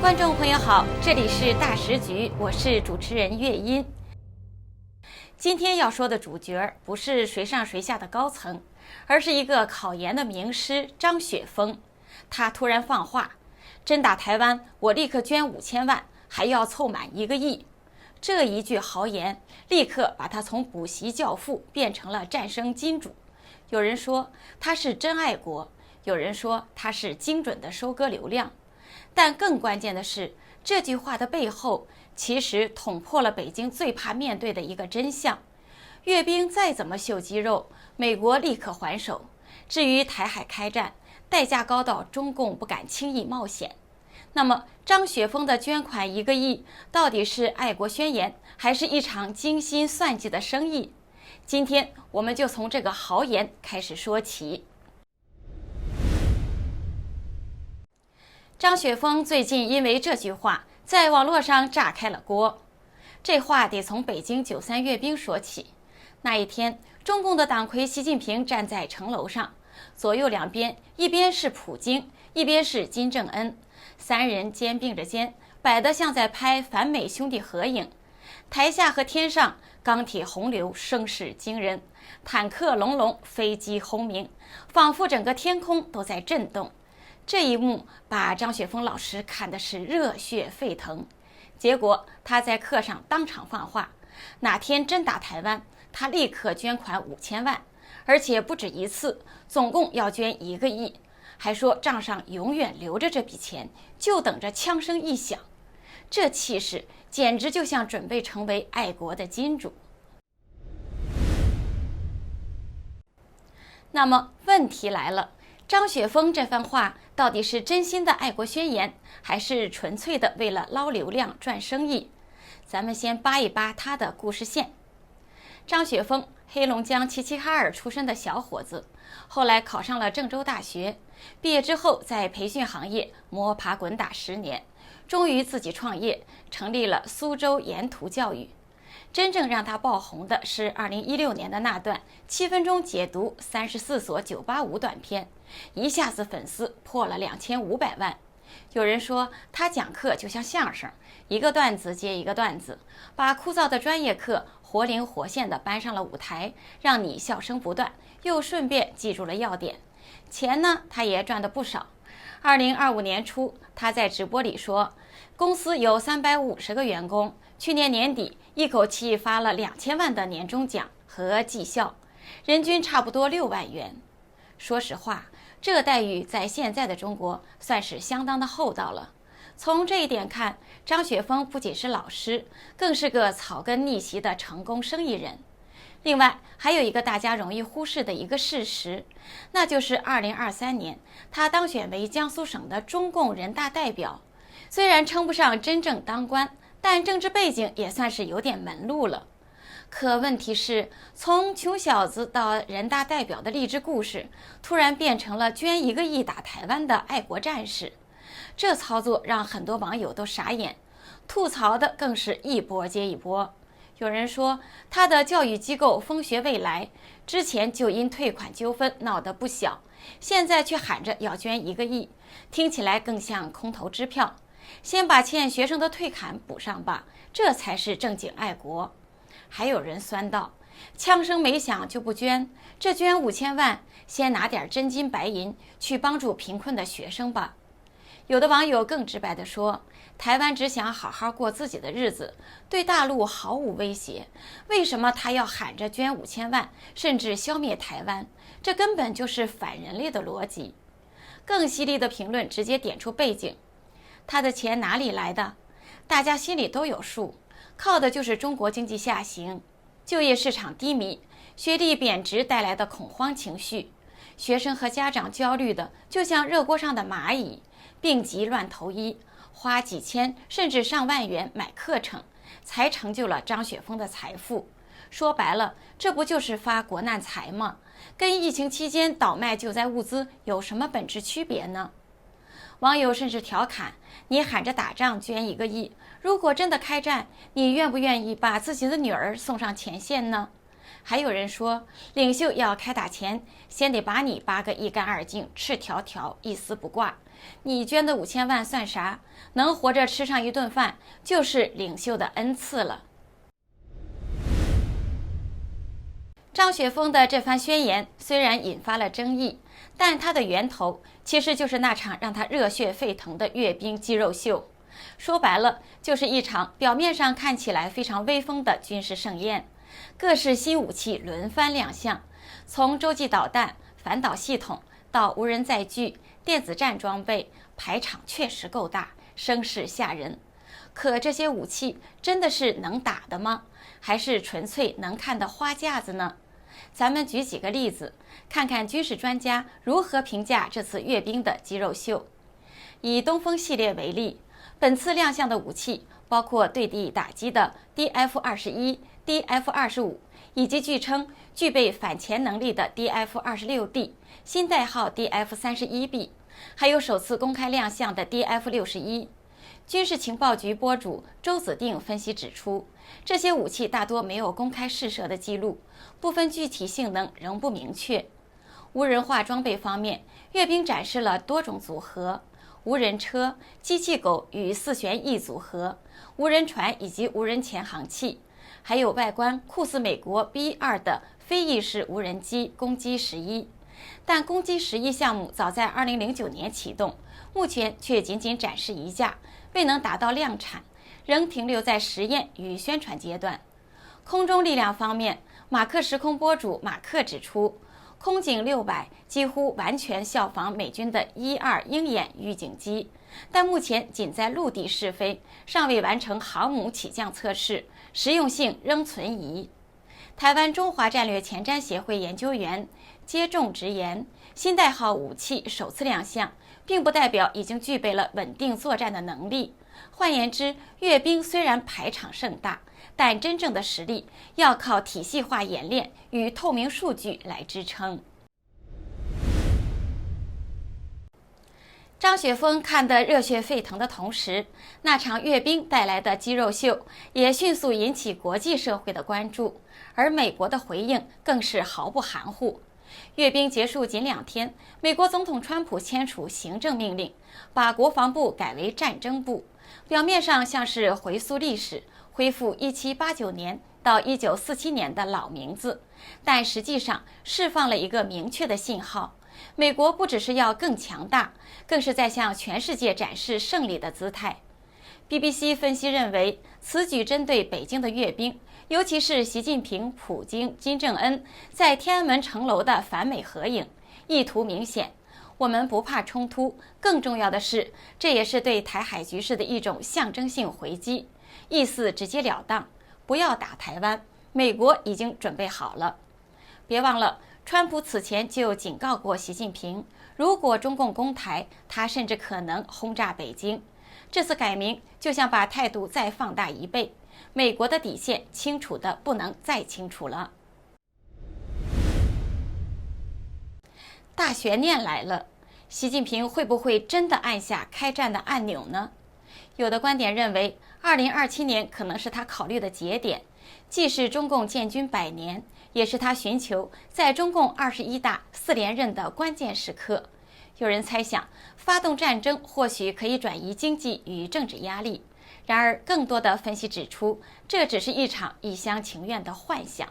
观众朋友好，这里是大时局，我是主持人岳音。今天要说的主角不是谁上谁下的高层，而是一个考研的名师张雪峰。他突然放话，真打台湾，我立刻捐5000万，还要凑满1个亿。这一句豪言，立刻把他从补习教父变成了战胜金主。有人说他是真爱国，有人说他是精准的收割流量。但更关键的是，这句话的背后其实捅破了北京最怕面对的一个真相：阅兵再怎么秀肌肉，美国立刻还手。至于台海开战，代价高到中共不敢轻易冒险。那么张雪峰的捐款1个亿，到底是爱国宣言，还是一场精心算计的生意？今天我们就从这个豪言开始说起。张雪峰最近因为这句话在网络上炸开了锅。这话得从北京93阅兵说起。那一天，中共的党魁习近平站在城楼上，左右两边，一边是普京，一边是金正恩，三人肩并着肩，摆得像在拍反美兄弟合影。台下和天上，钢铁洪流声势惊人，坦克隆隆，飞机轰鸣，仿佛整个天空都在震动。这一幕把张雪峰老师看的是热血沸腾，结果他在课上当场放话，哪天真打台湾，他立刻捐款5000万，而且不止一次，总共要捐1个亿，还说账上永远留着这笔钱，就等着枪声一响。这气势简直就像准备成为爱国的金主。那么问题来了，张雪峰这番话到底是真心的爱国宣言，还是纯粹的为了捞流量赚生意？咱们先扒一扒他的故事线。张雪峰，黑龙江齐齐哈尔出身的小伙子，后来考上了郑州大学，毕业之后在培训行业摸爬滚打10年，终于自己创业，成立了苏州沿途教育。真正让他爆红的是2016年的那段7分钟解读34所985短片，一下子粉丝破了2500万。有人说他讲课就像相声，一个段子接一个段子，把枯燥的专业课活灵活现地搬上了舞台，让你笑声不断，又顺便记住了要点。钱呢，他也赚得不少。2025年初，他在直播里说，公司有350个员工，去年年底一口气发了2000万的年终奖和绩效，人均差不多6万元。说实话，这待遇在现在的中国算是相当的厚道了。从这一点看，张雪峰不仅是老师，更是个草根逆袭的成功生意人。另外，还有一个大家容易忽视的一个事实，那就是2023年他当选为江苏省的中共人大代表。虽然称不上真正当官，但政治背景也算是有点门路了。可问题是，从穷小子到人大代表的励志故事，突然变成了捐1个亿打台湾的爱国战士。这操作让很多网友都傻眼，吐槽的更是一波接一波。有人说他的教育机构风学未来之前就因退款纠纷闹得不小，现在却喊着要捐1个亿，听起来更像空头支票。先把欠学生的退款补上吧，这才是正经爱国。还有人酸道，枪声没响就不捐，这捐5000万，先拿点真金白银去帮助贫困的学生吧。有的网友更直白地说，台湾只想好好过自己的日子，对大陆毫无威胁，为什么他要喊着捐5000万，甚至消灭台湾？这根本就是反人类的逻辑。更犀利的评论直接点出背景，他的钱哪里来的？大家心里都有数，靠的就是中国经济下行，就业市场低迷，学历贬值带来的恐慌情绪，学生和家长焦虑的就像热锅上的蚂蚁，病急乱投医，花几千甚至上万元买课程，才成就了张雪峰的财富。说白了，这不就是发国难财吗？跟疫情期间倒卖救灾物资有什么本质区别呢？网友甚至调侃，你喊着打仗捐1个亿，如果真的开战，你愿不愿意把自己的女儿送上前线呢？还有人说，领袖要开打前，先得把你扒个一干二净、赤条条、一丝不挂。你捐的5000万算啥？能活着吃上一顿饭，就是领袖的恩赐了。张雪峰的这番宣言虽然引发了争议，但它的源头其实就是那场让他热血沸腾的阅兵肌肉秀。说白了，就是一场表面上看起来非常威风的军事盛宴，各式新武器轮番亮相，从洲际导弹、反导系统到无人载具、电子战装备，排场确实够大，声势吓人。可这些武器真的是能打的吗？还是纯粹能看的花架子呢？咱们举几个例子，看看军事专家如何评价这次阅兵的肌肉秀。以东风系列为例，本次亮相的武器包括对地打击的 DF-21、DF-25，以及据称具备反潜能力的 DF-26D， 新代号 DF-31B， 还有首次公开亮相的 DF-61。军事情报局播主周子定分析指出，这些武器大多没有公开试射的记录，部分具体性能仍不明确。无人化装备方面，阅兵展示了多种组合：无人车、机器狗与4旋翼组合、无人船以及无人潜航器，还有外观酷似美国 B-2的飞翼式无人机攻击11。但攻击11项目早在2009年启动，目前却仅仅展示一架，未能达到量产，仍停留在实验与宣传阶段。空中力量方面，马克时空播主马克指出，空警600几乎完全效仿美军的1-2鹰眼预警机，但目前仅在陆地试飞，尚未完成航母起降测试，实用性仍存疑。台湾中华战略前瞻协会研究员接种直言，新代号武器首次亮相，并不代表已经具备了稳定作战的能力。换言之，阅兵虽然排场盛大，但真正的实力要靠体系化演练与透明数据来支撑。张雪峰看得热血沸腾的同时，那场阅兵带来的肌肉秀也迅速引起国际社会的关注，而美国的回应更是毫不含糊。阅兵结束仅2天，美国总统川普签署行政命令，把国防部改为战争部，表面上像是回溯历史，恢复1789年到1947年的老名字，但实际上释放了一个明确的信号。美国不只是要更强大，更是在向全世界展示胜利的姿态。BBC 分析认为，此举针对北京的阅兵，尤其是习近平、普京、金正恩在天安门城楼的反美合影，意图明显。我们不怕冲突，更重要的是，这也是对台海局势的一种象征性回击，意思直截了当，不要打台湾，美国已经准备好了。别忘了，川普此前就警告过习近平，如果中共攻台，他甚至可能轰炸北京。这次改名就像把态度再放大1倍，美国的底线清楚的不能再清楚了。大悬念来了，习近平会不会真的按下开战的按钮呢？有的观点认为，2027年可能是他考虑的节点，既是中共建军100年，也是他寻求在中共21大4连任的关键时刻。有人猜想，发动战争或许可以转移经济与政治压力。然而，更多的分析指出，这只是一场一厢情愿的幻想。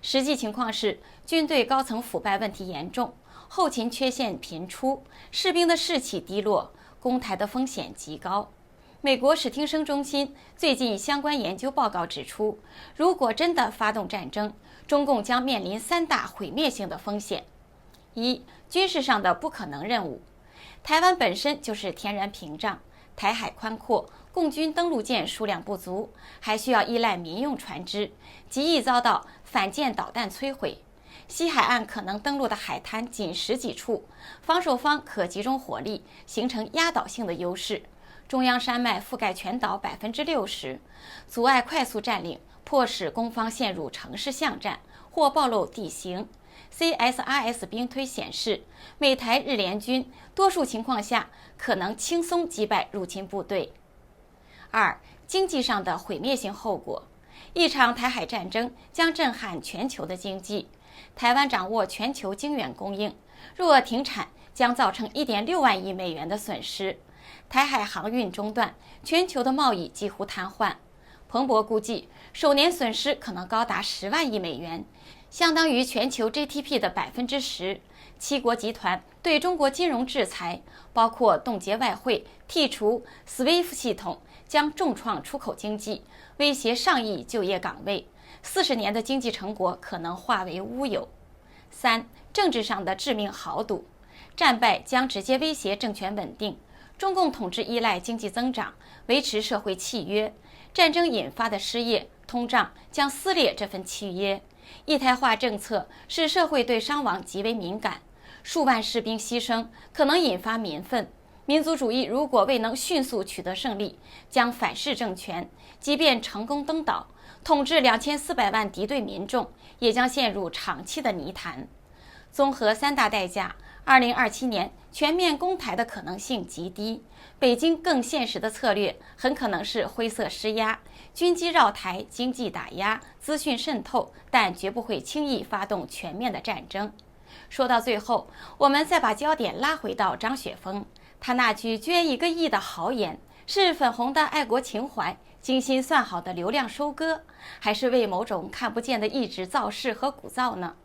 实际情况是，军队高层腐败问题严重，后勤缺陷频出，士兵的士气低落，攻台的风险极高。美国史汀生中心最近相关研究报告指出，如果真的发动战争，中共将面临3大毁灭性的风险。1、军事上的不可能任务。台湾本身就是天然屏障，台海宽阔，共军登陆舰数量不足，还需要依赖民用船只，极易遭到反舰导弹摧毁。西海岸可能登陆的海滩仅10几处，防守方可集中火力，形成压倒性的优势。中央山脉覆盖全岛60%，阻碍快速占领，迫使攻方陷入城市巷战或暴露地形。CSRS 兵推显示，美台日联军多数情况下可能轻松击败入侵部队。2、经济上的毁灭性后果。一场台海战争将震撼全球的经济。台湾掌握全球晶圆供应，若停产，将造成1.6万亿美元的损失。台海航运中断，全球的贸易几乎瘫痪。彭博估计，首年损失可能高达10万亿美元，相当于全球 GDP 的10%。七国集团对中国金融制裁，包括冻结外汇、剔除 SWIFT 系统，将重创出口经济，威胁上亿就业岗位。40年的经济成果可能化为乌有。3. 政治上的致命豪赌，战败将直接威胁政权稳定。中共统治依赖经济增长，维持社会契约，战争引发的失业、通胀将撕裂这份契约。一胎化政策使社会对伤亡极为敏感，数万士兵牺牲可能引发民愤。民族主义如果未能迅速取得胜利，将反噬政权，即便成功登岛，统治2400万敌对民众，也将陷入长期的泥潭。综合3大代价，2027年全面攻台的可能性极低。北京更现实的策略很可能是灰色施压、军机绕台、经济打压、资讯渗透，但绝不会轻易发动全面的战争。说到最后，我们再把焦点拉回到张雪峰，他那句捐1个亿的豪言，是粉红的爱国情怀，精心算好的流量收割，还是为某种看不见的意志造势和鼓噪呢？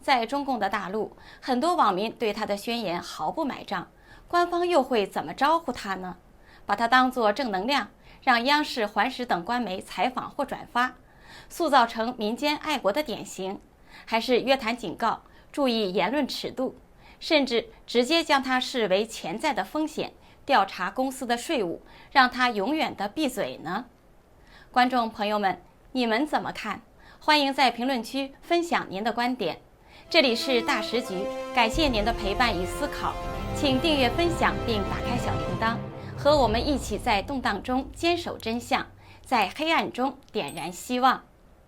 在中共的大陆，很多网民对他的宣言毫不买账，官方又会怎么招呼他呢？把他当作正能量，让央视、环视等官媒采访或转发，塑造成民间爱国的典型，还是约谈警告，注意言论尺度，甚至直接将他视为潜在的风险，调查公司的税务，让他永远的闭嘴呢？观众朋友们，你们怎么看？欢迎在评论区分享您的观点。这里是大时局，感谢您的陪伴与思考，请订阅、分享并打开小铃铛，和我们一起在动荡中坚守真相，在黑暗中点燃希望。